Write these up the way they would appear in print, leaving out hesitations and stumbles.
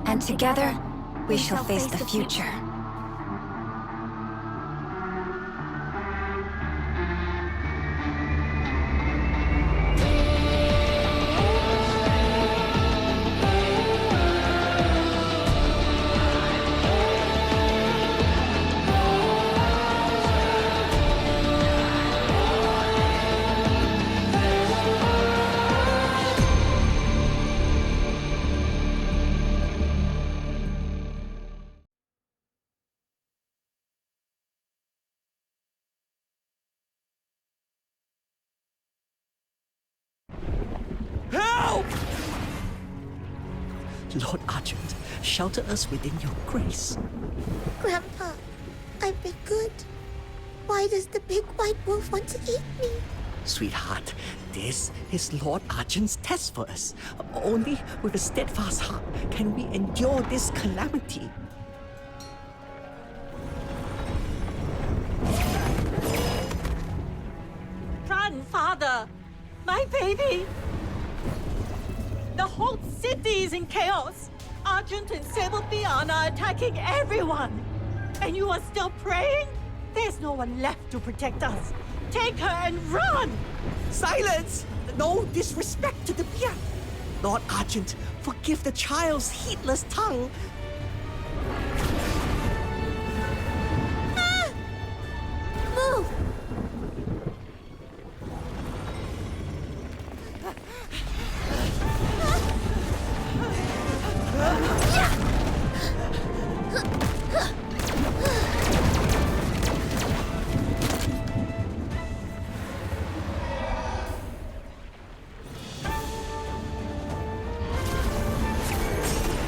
And together, we shall face the future. Lord Argent, shelter us within your grace. Grandpa, I've been good. Why does the big white wolf want to eat me? Sweetheart, this is Lord Argent's test for us. Only with a steadfast heart can we endure this calamity. Run, father! My baby! The whole city is in chaos! Argent and Sable Beyond are attacking everyone! And you are still praying? There's no one left to protect us! Take her and run! Silence! No disrespect to the Bia. Lord Argent, forgive the child's heedless tongue. Move!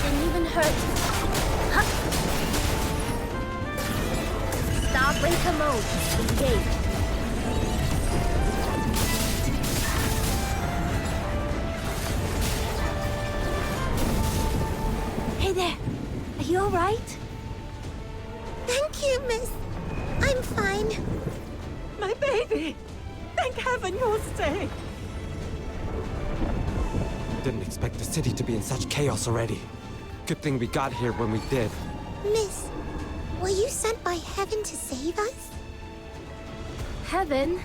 Didn't even hurt. Huh. Starbreaker mode. Engage. Hey there. Are you alright? Thank you, miss. I'm fine. My baby! Thank heaven you're safe! Didn't expect the city to be in such chaos already. Good thing we got here when we did. Miss, were you sent by heaven to save us? Heaven?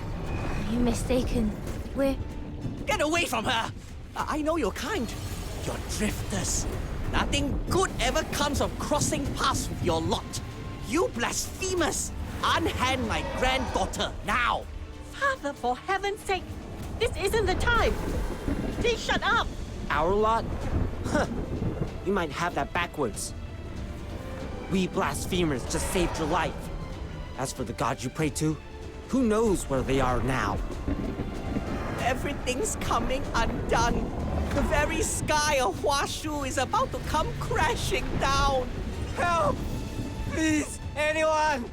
You're mistaken. We're... Get away from her! I know you're kind. You're drifters. Nothing good ever comes of crossing paths with your lot. You blasphemous! Unhand my granddaughter, now! Father, for heaven's sake! This isn't the time! Please shut up! Our lot? Huh. You might have that backwards. We blasphemers just saved your life. As for the gods you pray to, who knows where they are now? Everything's coming undone. The very sky of Huashu is about to come crashing down. Help! Please, anyone!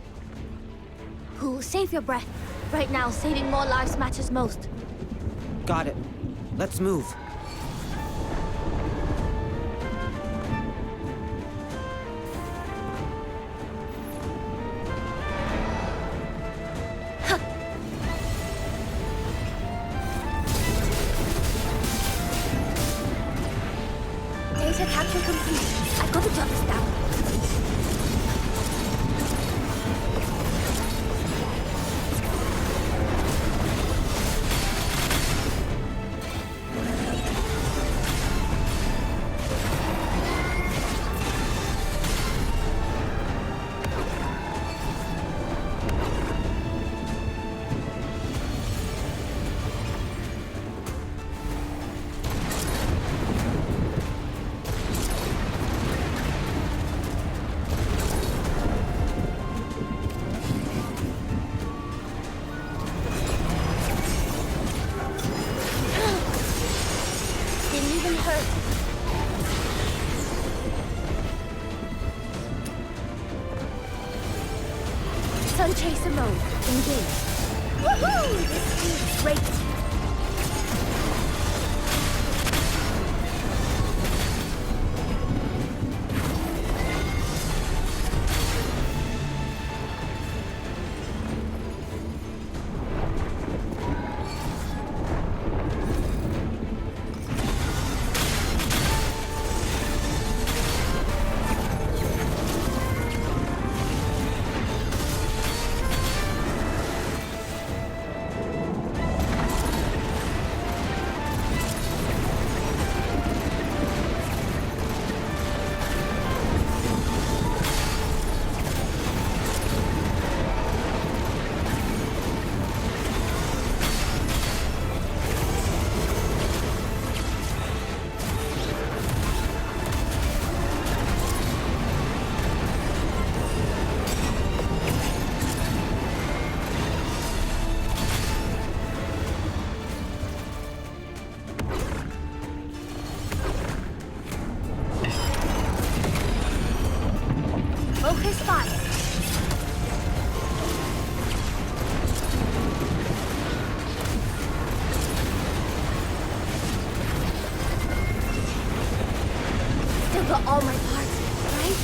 Who? Save your breath. Right now, saving more lives matters most. Got it. Let's move. Data capture complete. I've got to jot this down. Didn't even hurt. Sun chaser mode. Engage. Woohoo! This is great. No clear spot. Still got all my parts, right?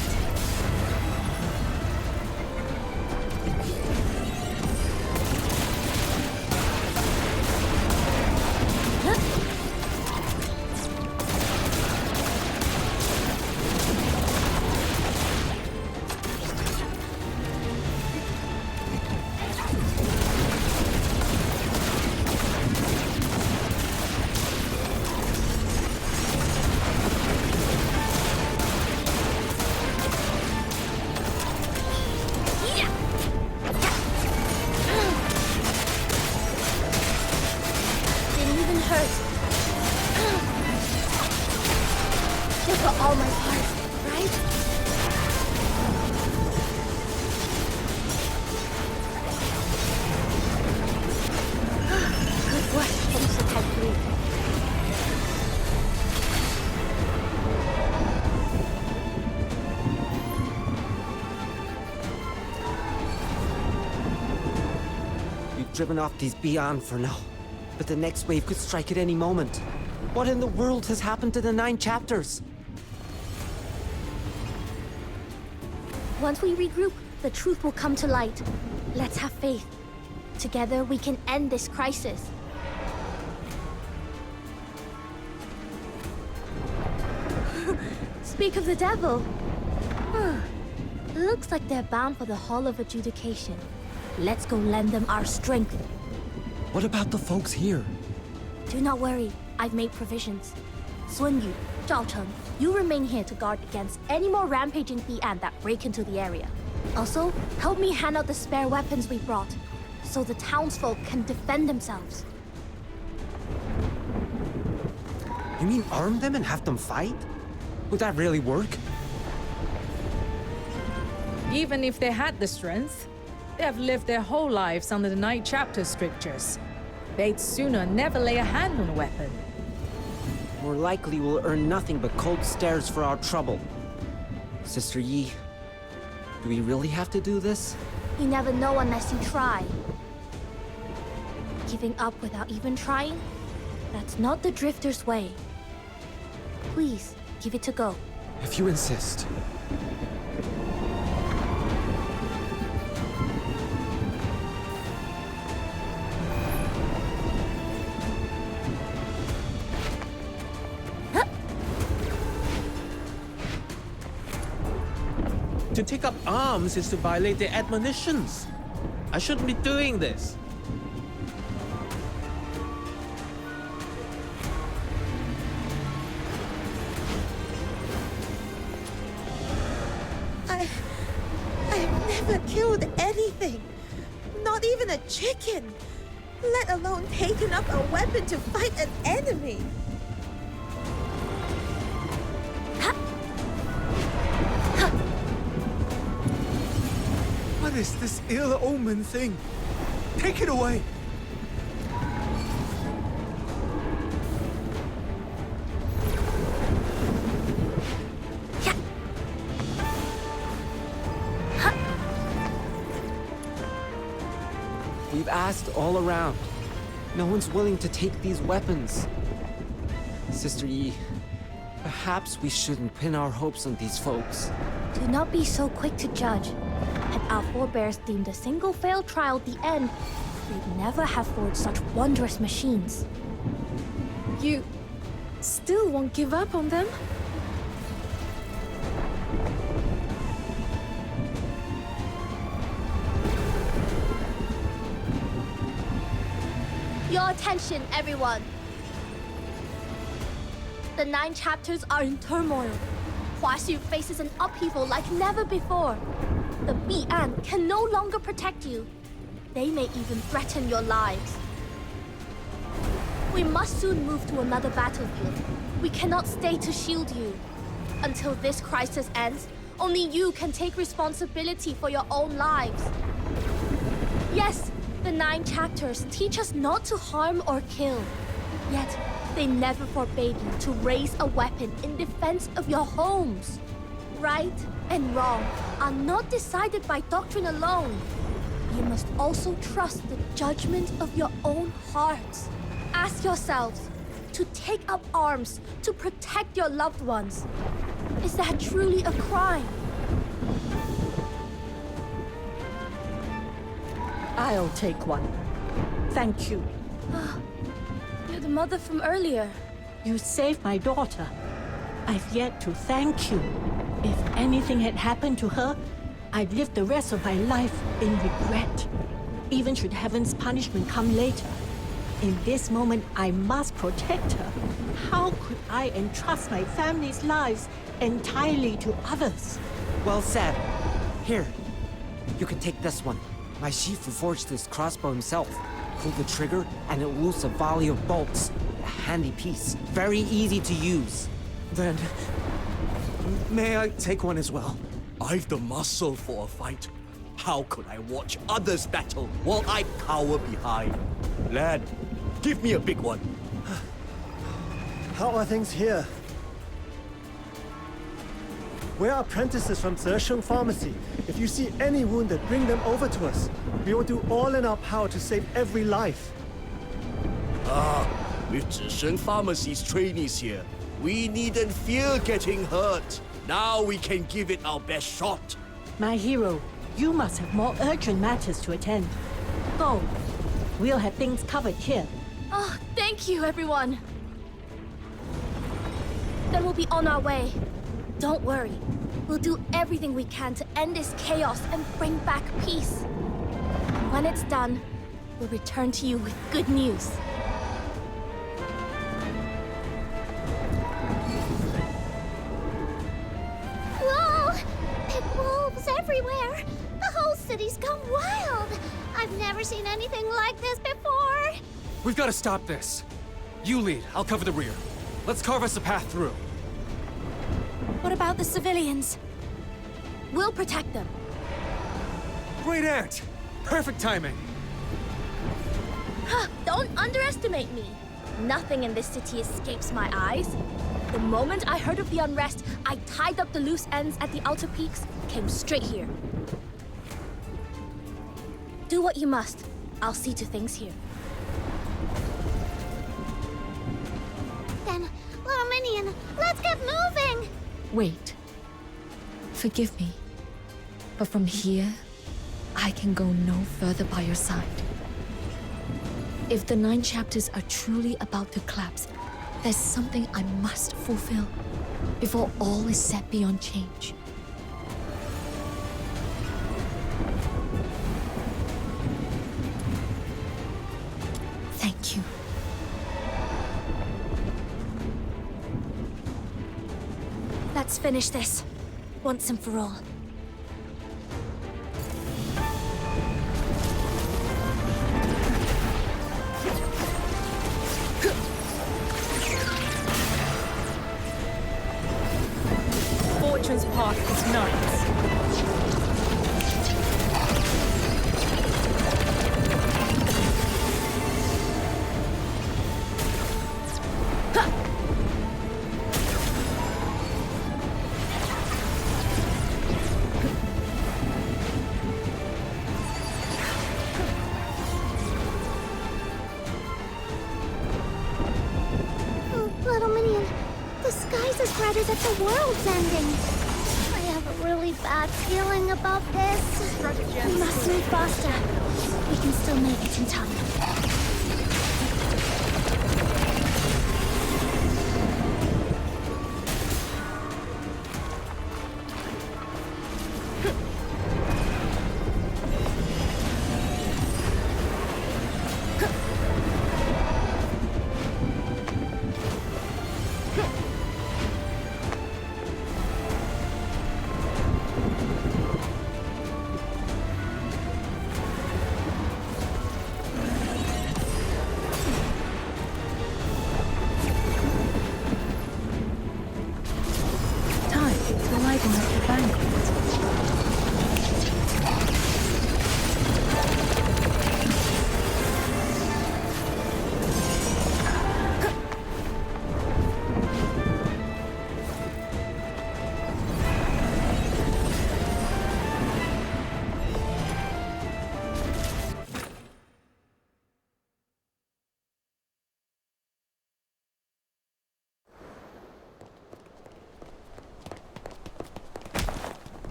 All my parts, right? Good work, finish the type 3. We've driven off these beyond for now, but the next wave could strike at any moment. What in the world has happened to the 9 chapters? Once we regroup, the truth will come to light. Let's have faith. Together, we can end this crisis. Speak of the devil. Looks like they're bound for the Hall of Adjudication. Let's go lend them our strength. What about the folks here? Do not worry. I've made provisions. Sun Yu, Zhao Cheng, you remain here to guard against any more rampaging Bi'an that break into the area. Also, help me hand out the spare weapons we brought, so the townsfolk can defend themselves. You mean arm them and have them fight? Would that really work? Even if they had the strength, they have lived their whole lives under the 9 chapter strictures. They'd sooner never lay a hand on a weapon. More likely we'll earn nothing but cold stares for our trouble. Sister Yi, do we really have to do this? You never know unless you try. Giving up without even trying? That's not the Drifter's way. Please, give it a go. If you insist. To take up arms is to violate their admonitions. I shouldn't be doing this. I've never killed anything. Not even a chicken. Let alone taken up a weapon to fight an enemy. What is this ill-omened thing? Take it away! We've asked all around. No one's willing to take these weapons. Sister Yi, perhaps we shouldn't pin our hopes on these folks. Do not be so quick to judge. Had our forebears deemed a single failed trial the end, they'd never have forged such wondrous machines. You still won't give up on them? Your attention, everyone! The 9 chapters are in turmoil. Huaxu faces an upheaval like never before. The Bi'an can no longer protect you. They may even threaten your lives. We must soon move to another battlefield. We cannot stay to shield you. Until this crisis ends, only you can take responsibility for your own lives. Yes, the 9 chapters teach us not to harm or kill. Yet, they never forbade you to raise a weapon in defense of your homes. right and wrong are not decided by doctrine alone. You must also trust the judgment of your own hearts. Ask yourselves to take up arms to protect your loved ones. Is that truly a crime? I'll take one. Thank you. You're the mother from earlier. You saved my daughter. I've yet to thank you. If anything had happened to her, I'd live the rest of my life in regret. Even should heaven's punishment come later. In this moment, I must protect her. How could I entrust my family's lives entirely to others? Well said. Here, you can take this one. My Shifu forged this crossbow himself. Pull the trigger, and it'll loose a volley of bolts. A handy piece. Very easy to use. Then, may I take one as well? I've the muscle for a fight. How could I watch others battle while I cower behind? Lad, give me a big one. How are things here? We're apprentices from Zesheng Pharmacy. If you see any wounded, bring them over to us. We will do all in our power to save every life. With Zesheng Pharmacy's trainees here, we needn't fear getting hurt. Now we can give it our best shot. My hero, you must have more urgent matters to attend. Go. We'll have things covered here. Oh, thank you, everyone. Then we'll be on our way. Don't worry. We'll do everything we can to end this chaos and bring back peace. And when it's done, we'll return to you with good news. Whoa! Big wolves everywhere! The whole city's gone wild! I've never seen anything like this before! We've got to stop this. You lead, I'll cover the rear. Let's carve us a path through. What about the civilians? We'll protect them. Great Aunt! Perfect timing! Don't underestimate me. Nothing in this city escapes my eyes. The moment I heard of the unrest, I tied up the loose ends at the outer peaks, came straight here. Do what you must. I'll see to things here. Then, little minion, let's get moving! Wait. Forgive me. But from here, I can go no further by your side. If the 9 chapters are truly about to collapse, there's something I must fulfill before all is set beyond change. Thank you. Let's finish this, once and for all. Fortune's path is nice. Oh, little minion, the sky's as bright as if the world's ending. I have a really bad feeling about this. We must move faster. We can still make it in time.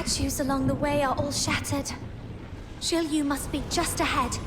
statues along the way are all shattered. Shiryu must be just ahead.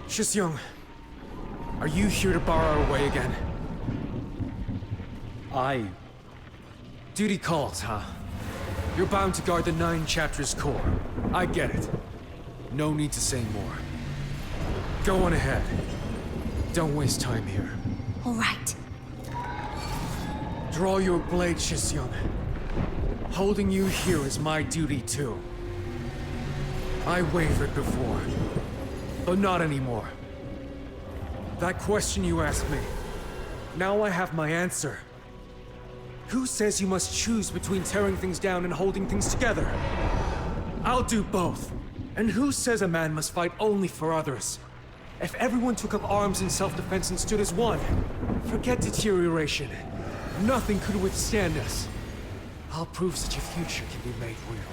Shisyung, are you here to bar our way again? Duty calls, huh? You're bound to guard the 9 chapters core. I get it. No need to say more. Go on ahead. Don't waste time here. All right. Draw your blade, Shisyung. Holding you here is my duty too. I wavered before, but not anymore. That question you asked me, now I have my answer. Who says you must choose between tearing things down and holding things together? I'll do both. And who says a man must fight only for others? If everyone took up arms in self-defense and stood as one, forget deterioration. Nothing could withstand us. I'll prove such a future can be made real.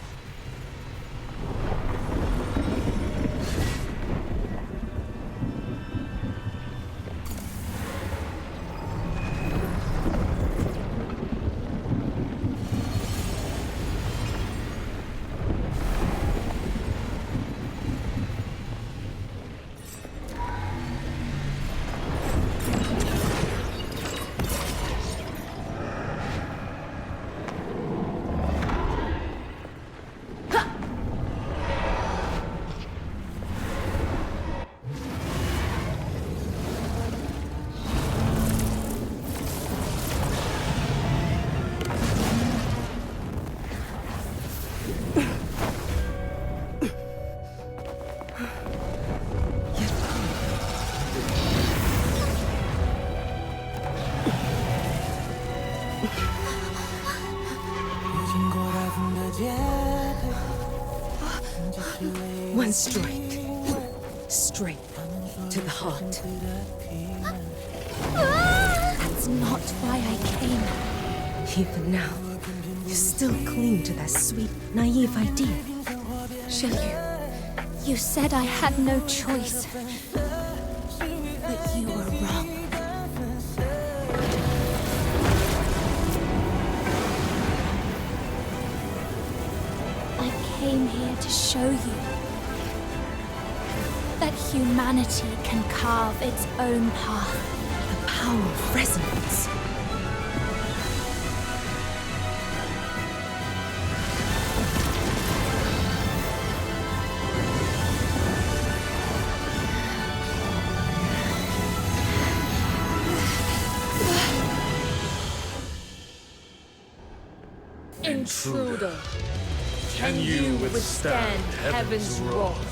One strike. Straight to the heart. That's not why I came. Even now, you still cling to that sweet, naive idea. Shiryu, you said I had no choice. But you were wrong. I came here to show you that humanity can carve its own path. The power of resonance. Intruder, can you withstand heaven's wrath?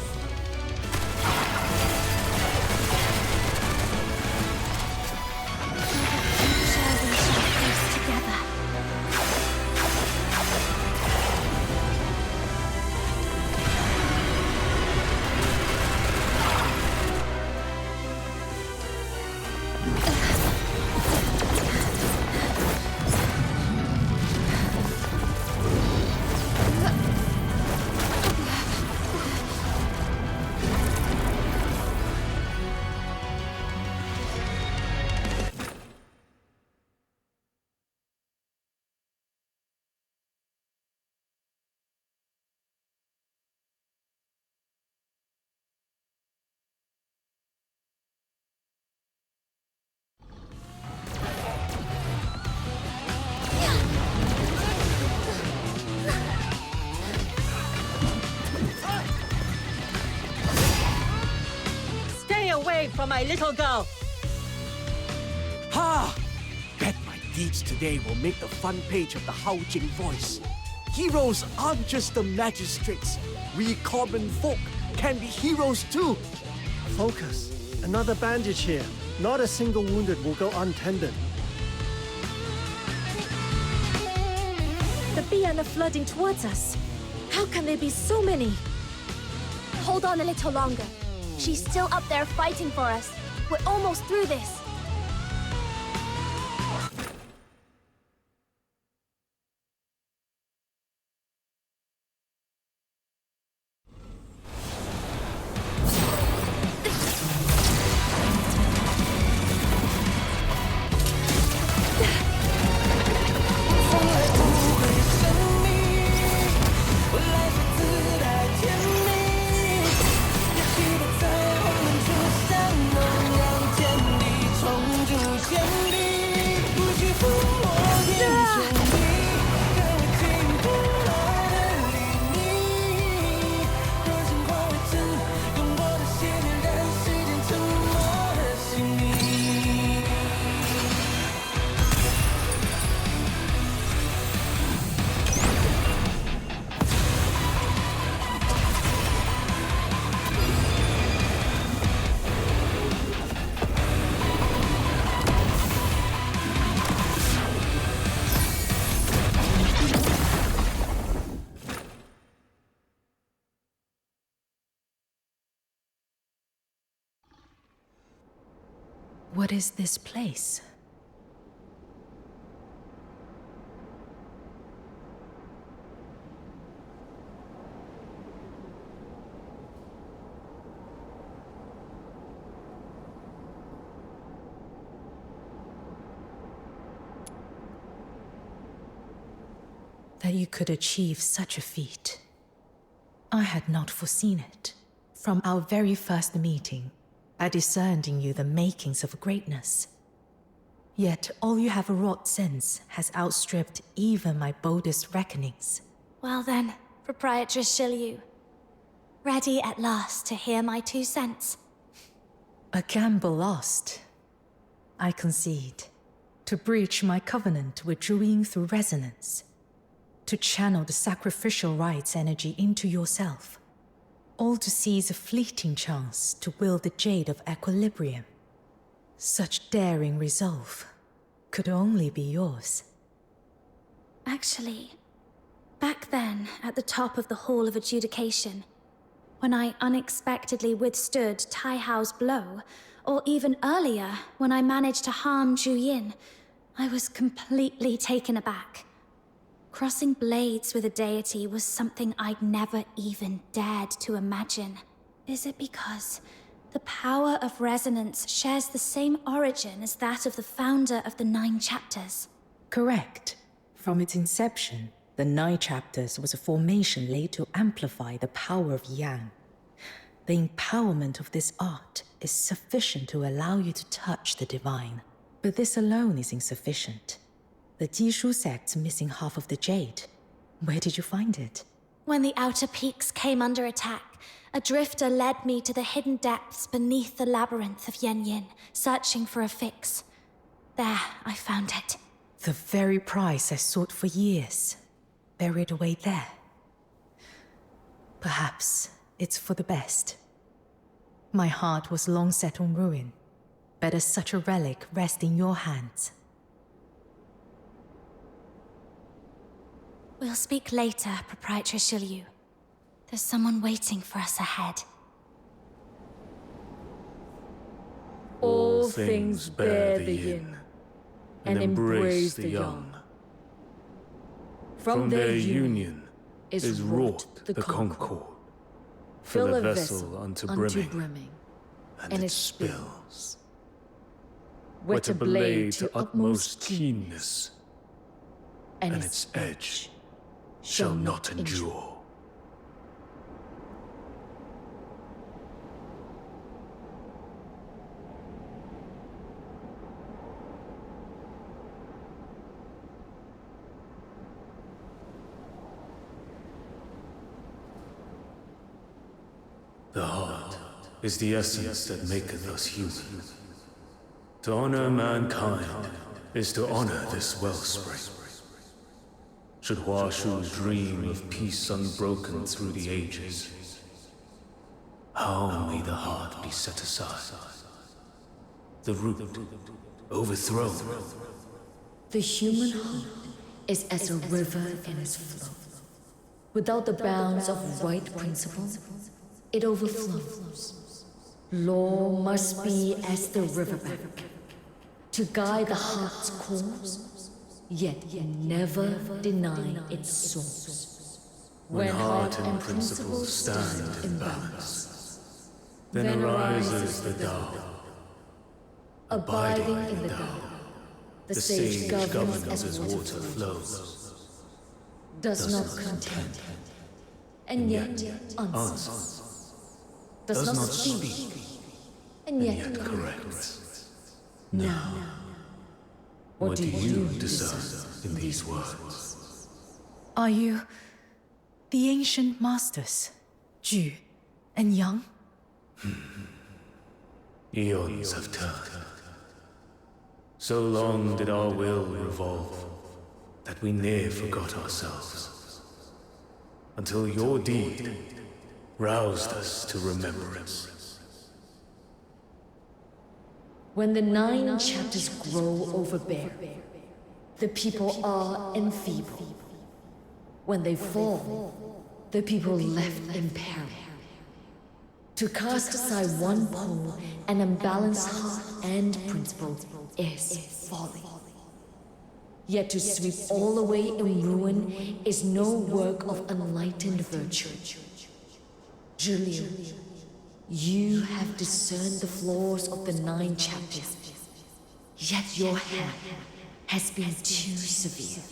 away from my little girl! Ha! Bet my deeds today will make the front page of the Haojing Voice. Heroes aren't just the magistrates. We common folk can be heroes too. Focus. Another bandage here. Not a single wounded will go untended. The Bian are flooding towards us. How can there be so many? Hold on a little longer. She's still up there fighting for us. We're almost through this. What is this place? That you could achieve such a feat. I had not foreseen it. From our very first meeting, I discerned in you the makings of greatness. Yet all you have wrought since has outstripped even my boldest reckonings. Well then, Proprietress Shilyu. Ready at last to hear my 2 cents. A gamble lost. I concede. To breach my covenant with Zhuyin through resonance. To channel the sacrificial rites energy into yourself. All to seize a fleeting chance to wield the jade of equilibrium. Such daring resolve could only be yours. Actually, back then, at the top of the Hall of Adjudication, when I unexpectedly withstood Tai Hao's blow, or even earlier, when I managed to harm Zhu Yin, I was completely taken aback. Crossing blades with a deity was something I'd never even dared to imagine. Is it because the power of resonance shares the same origin as that of the founder of the 9 chapters? Correct. From its inception, the 9 chapters was a formation laid to amplify the power of Yang. The empowerment of this art is sufficient to allow you to touch the divine. But this alone is insufficient. The Jishu sect's missing half of the jade. Where did you find it? When the outer peaks came under attack, a drifter led me to the hidden depths beneath the labyrinth of Yanyin, searching for a fix. There, I found it. The very prize I sought for years, buried away there. Perhaps it's for the best. My heart was long set on ruin. Better such a relic rest in your hands. We'll speak later, Proprietress Shilyu. There's someone waiting for us ahead. All things bear the yin, and embrace the yang. From their union is wrought the concord. Fill a vessel unto brimming, and it spills. Whet a blade to utmost keenness, and its edge shall not endure. The heart is the essence that maketh us human. To honor mankind is to honor this wellspring. Should Huashu dream of peace unbroken through the ages, how may the heart be set aside? The root overthrown. The human heart is as a river in its flow. Without the bounds of right principle, it overflows. Law must be as the riverbank, to guide the heart's course, yet never deny its source. When heart and principle stand in balance, then arises the Tao. Abiding in the Tao, the sage governs as water flows. Does not contend, and yet answers. Does not speak, and yet corrects. Now, what do you discern in these words? Are you the ancient masters, Ju and Yang? Eons have turned. So long did our will revolve that we near forgot ourselves, until your deed roused us to remembrance. When the 9 chapters grow overbearing, the people are enfeebled. When they fall, the people left in peril. To cast aside one pole and unbalance heart and principle is folly. Yet to sweep all away in ruin is no work of enlightened virtue. Julian, you have discerned the flaws of the 9 chapters, yet your hand has been too severe.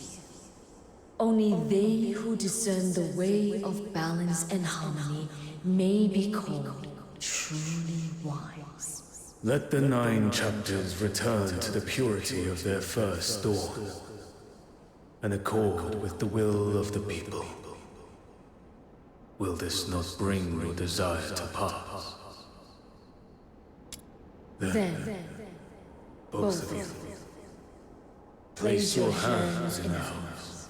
Only they who discern the way of balance and harmony may be called truly wise. Let the 9 chapters return to the purity of their first dawn, and accord with the will of the people. Will this not bring your desire to pass? Then both of you, place your hands in ours.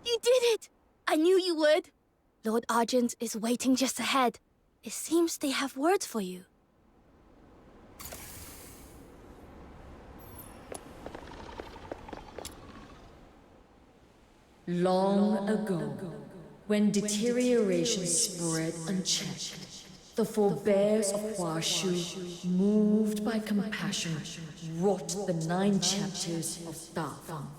You did it! I knew you would. Lord Argent is waiting just ahead. It seems they have words for you. Long ago, when deterioration spread unchecked, the forebears of Huashu, moved by compassion, wrought the 9 chapters of Devant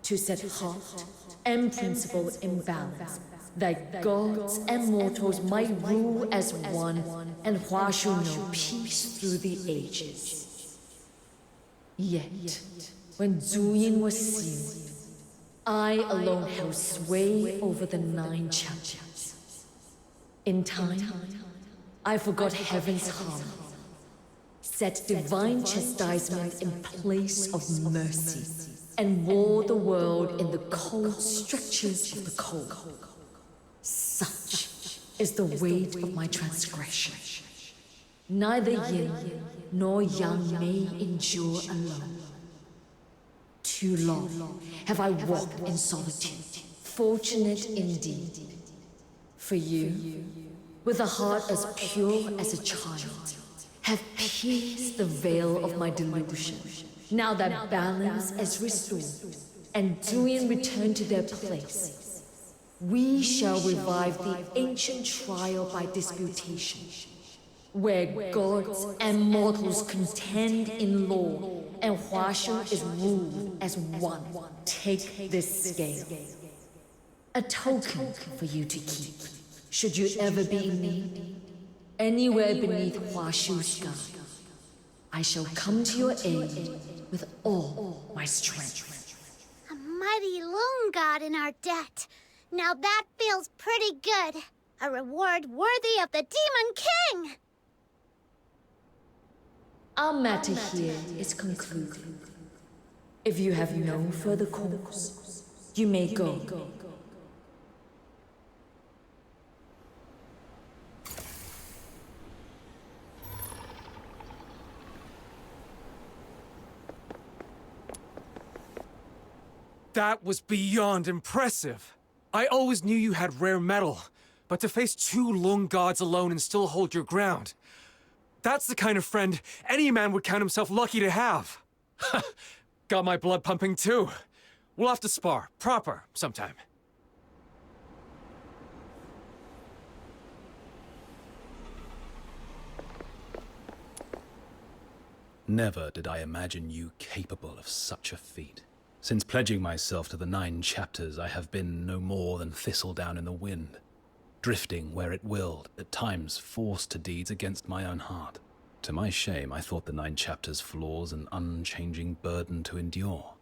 to set heart and principle in balance, that gods and mortals might rule as one, and Huashu know peace through the ages. Yet, when Zuyin was sealed, I alone held sway over the 9 chapters. In time, I forgot heaven's harmony, set divine chastisement in place of mercy, and wore the world in the cold strictures of the cold. Such is the weight of my transgression. Neither yin nor yang may endure alone. Too long have I walked in solitude, fortunate indeed. For you, with a heart as pure as a child, have pierced the veil of my delusion. Now that balance is restored, and Duet returned to their place, we shall revive the ancient trial by disputation, where gods and mortals contend in law, and Huashu is ruled as one. Take this scale, a token for you to keep, should you ever be in need. Anywhere beneath Huashu's sky, I shall come to your aid with all my strength. A mighty loon god in our debt. Now that feels pretty good. A reward worthy of the Demon King! Our matter here is concluded. If you have no further cause, you may go. That was beyond impressive. I always knew you had rare metal, but to face 2 Lung gods alone and still hold your ground, that's the kind of friend any man would count himself lucky to have. Got my blood pumping too. We'll have to spar, proper, sometime. Never did I imagine you capable of such a feat. Since pledging myself to the 9 chapters, I have been no more than thistledown in the wind, drifting where it willed, at times forced to deeds against my own heart. To my shame, I thought the 9 chapters' flaws an unchanging burden to endure.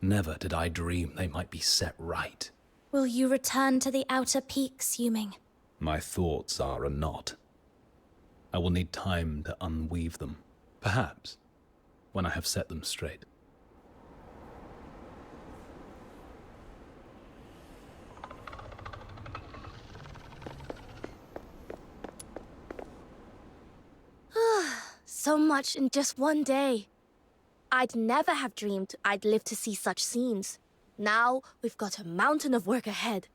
Never did I dream they might be set right. Will you return to the outer peaks, Yuming? My thoughts are a knot. I will need time to unweave them, perhaps, when I have set them straight. So much in just one day. I'd never have dreamed I'd live to see such scenes. Now we've got a mountain of work ahead.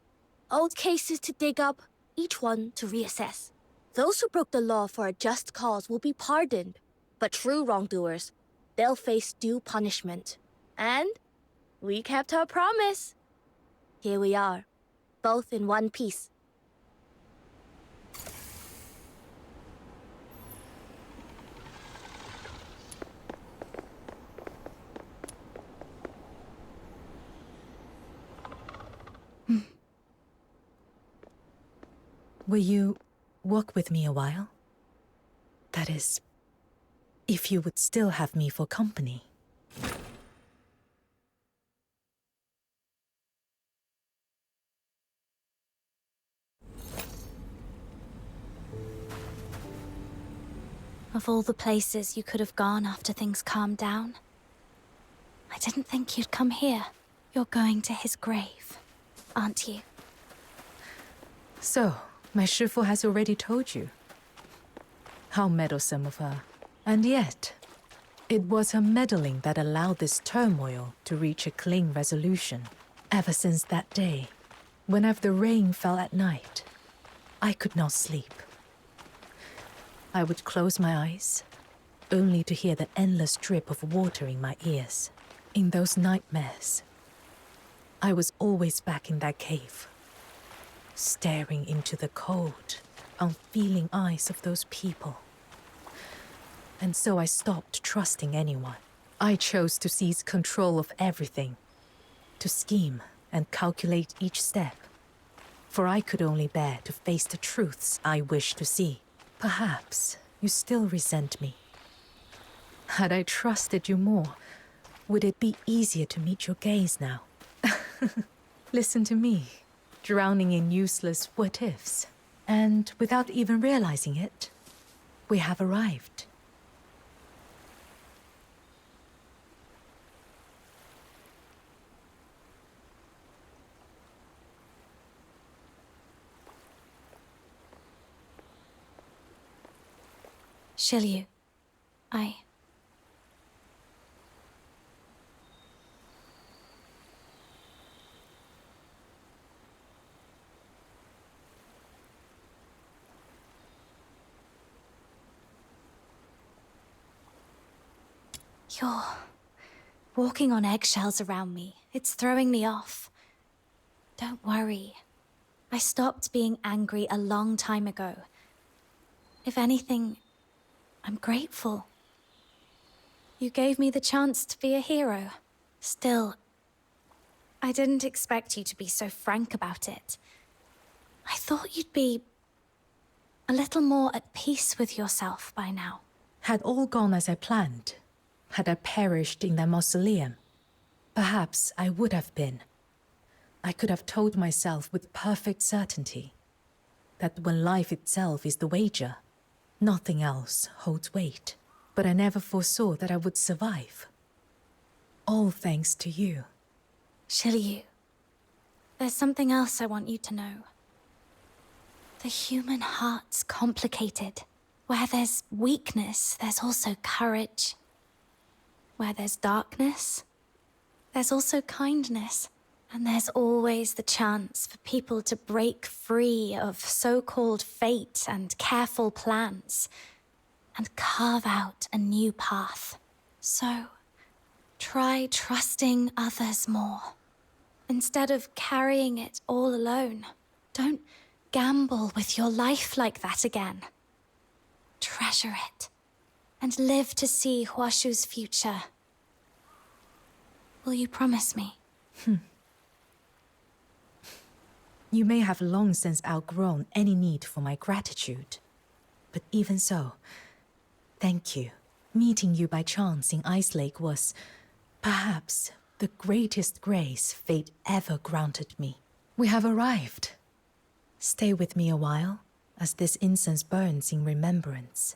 Old cases to dig up, each one to reassess. Those who broke the law for a just cause will be pardoned, but true wrongdoers, they'll face due punishment. And we kept our promise. Here we are, both in one piece. Will you walk with me a while? That is, if you would still have me for company. Of all the places you could have gone after things calmed down, I didn't think you'd come here. You're going to his grave, aren't you? So, my Shifu has already told you. How meddlesome of her. And yet, it was her meddling that allowed this turmoil to reach a clean resolution. Ever since that day, whenever the rain fell at night, I could not sleep. I would close my eyes, only to hear the endless drip of water in my ears. In those nightmares, I was always back in that cave, staring into the cold, unfeeling eyes of those people. And so I stopped trusting anyone. I chose to seize control of everything, to scheme and calculate each step, for I could only bear to face the truths I wished to see. Perhaps you still resent me. Had I trusted you more, would it be easier to meet your gaze now? Listen to me, drowning in useless what-ifs. And without even realizing it, we have arrived. Shiryu, You're walking on eggshells around me. It's throwing me off. Don't worry. I stopped being angry a long time ago. If anything, I'm grateful. You gave me the chance to be a hero. Still, I didn't expect you to be so frank about it. I thought you'd be a little more at peace with yourself by now. Had all gone as I planned, had I perished in that mausoleum, perhaps I would have been. I could have told myself with perfect certainty that when life itself is the wager, nothing else holds weight. But I never foresaw that I would survive. All thanks to you. Shiryu, there's something else I want you to know. The human heart's complicated. Where there's weakness, there's also courage. Where there's darkness, there's also kindness. And there's always the chance for people to break free of so-called fate and careful plans and carve out a new path. So, try trusting others more. Instead of carrying it all alone, don't gamble with your life like that again. Treasure it, and live to see Huashu's future. Will you promise me? You may have long since outgrown any need for my gratitude. But even so, thank you. Meeting you by chance in Ice Lake was, perhaps, the greatest grace fate ever granted me. We have arrived. Stay with me a while, as this incense burns in remembrance.